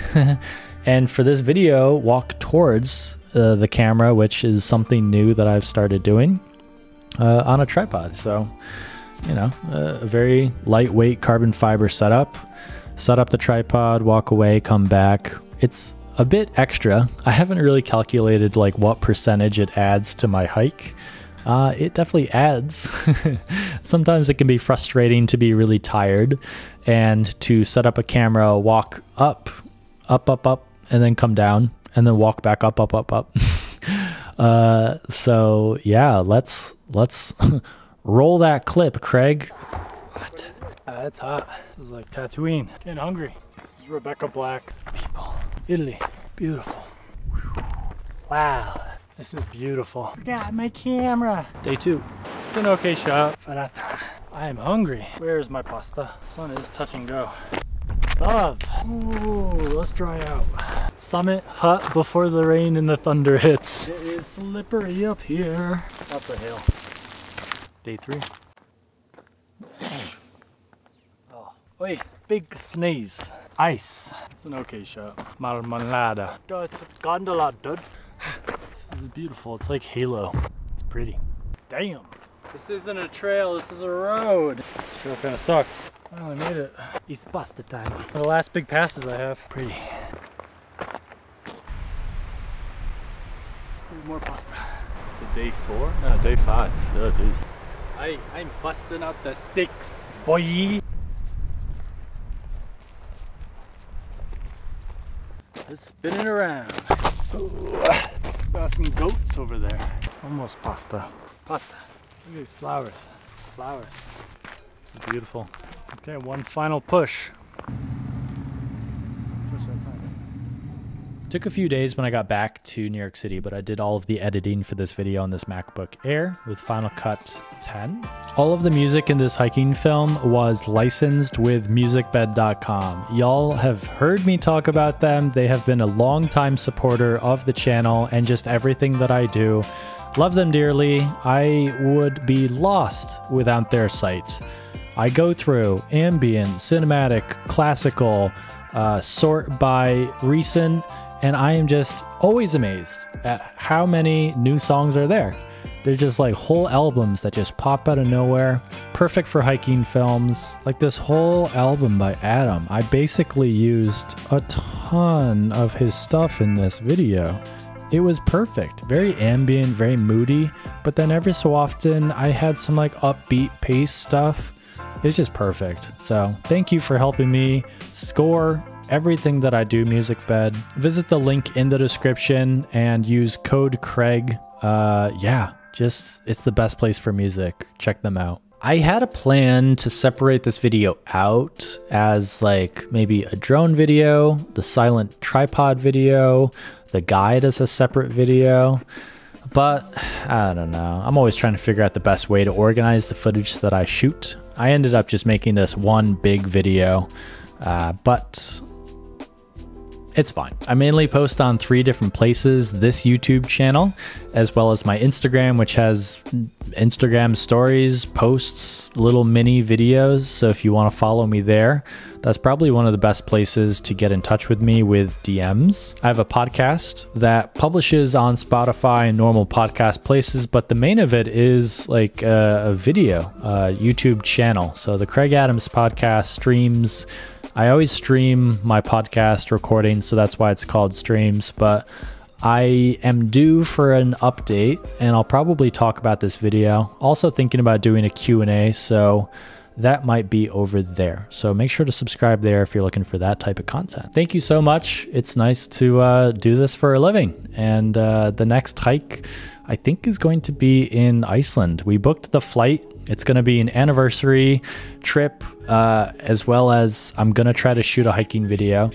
and for this video walk towards the camera, which is something new that I've started doing on a tripod. So, you know, a very lightweight carbon fiber setup. Set up the tripod, walk away, come back. It's a bit extra. I haven't really calculated like what percentage it adds to my hike. It definitely adds. Sometimes it can be frustrating to be really tired and to set up a camera, walk up, and then come down, and then walk back up. So yeah, let's roll that clip, Kraig. It's hot. This is like Tatooine. Getting hungry. This is Rebecca Black. People. Italy. Beautiful. Wow. This is beautiful. Forgot my camera. Day 2. It's an okay shot. I am hungry. Where is my pasta? Sun is touch and go. Love. Ooh, let's dry out. Summit hut before the rain and the thunder hits. It is slippery up here. Up the hill. Day 3. Oh, wait, big sneeze. Ice. It's an okay shot. Marmalada. It's a gondola, dude. This is beautiful. It's like Halo. It's pretty. Damn. This isn't a trail, this is a road. This trail kind of sucks. I finally made it. It's pasta time. The last big passes I have. Pretty. There's more pasta. Is it day 4? No, day 5. Oh, geez. I'm busting out the sticks, boy. Just spinning around. Ooh. Got some goats over there. Almost pasta. Pasta. Look at these flowers. Flowers. This is beautiful. Okay, one final push. Push that side. Took a few days when I got back to New York City, but I did all of the editing for this video on this MacBook Air with Final Cut 10. All of the music in this hiking film was licensed with Musicbed.com. Y'all have heard me talk about them. They have been a long-time supporter of the channel and just everything that I do. Love them dearly. I would be lost without their site. I go through ambient, cinematic, classical, sort by recent, and I am just always amazed at how many new songs are there. They're just like whole albums that just pop out of nowhere. Perfect for hiking films. Like this whole album by Adam, I basically used a ton of his stuff in this video. It was perfect, very ambient, very moody, but then every so often I had some like upbeat pace stuff. It's just perfect. So thank you for helping me score everything that I do, Musicbed. Visit the link in the description and use code Kraig. Yeah, just it's the best place for music. Check them out. I had a plan to separate this video out as like maybe a drone video, the silent tripod video, the guide as a separate video, but I don't know. I'm always trying to figure out the best way to organize the footage that I shoot. I ended up just making this one big video, but it's fine. I mainly post on 3 different places, this YouTube channel, as well as my Instagram, which has Instagram stories, posts, little mini videos. So if you want to follow me there, that's probably one of the best places to get in touch with me with DMs. I have a podcast that publishes on Spotify and normal podcast places, but the main of it is like a video, YouTube channel. So the Kraig Adams podcast streams. I always stream my podcast recording, so that's why it's called streams, but I am due for an update and I'll probably talk about this video. Also thinking about doing a Q&A, so that might be over there. So make sure to subscribe there if you're looking for that type of content. Thank you so much. It's nice to do this for a living. And the next hike, I think, is going to be in Iceland. We booked the flight. It's going to be an anniversary trip, as well as I'm going to try to shoot a hiking video.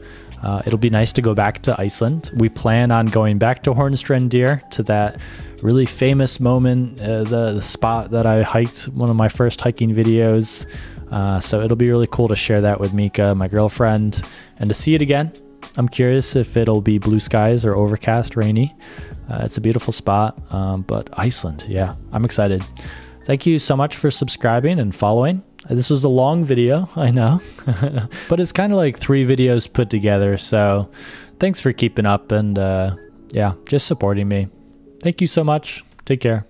It'll be nice to go back to Iceland. We plan on going back to Hornstrandir, to that really famous moment, the spot that I hiked, one of my first hiking videos. So it'll be really cool to share that with Mika, my girlfriend, and to see it again. I'm curious if it'll be blue skies or overcast, rainy. It's a beautiful spot, but Iceland, yeah, I'm excited. Thank you so much for subscribing and following. This was a long video, I know, but it's kind of like 3 videos put together. So thanks for keeping up and yeah, just supporting me. Thank you so much. Take care.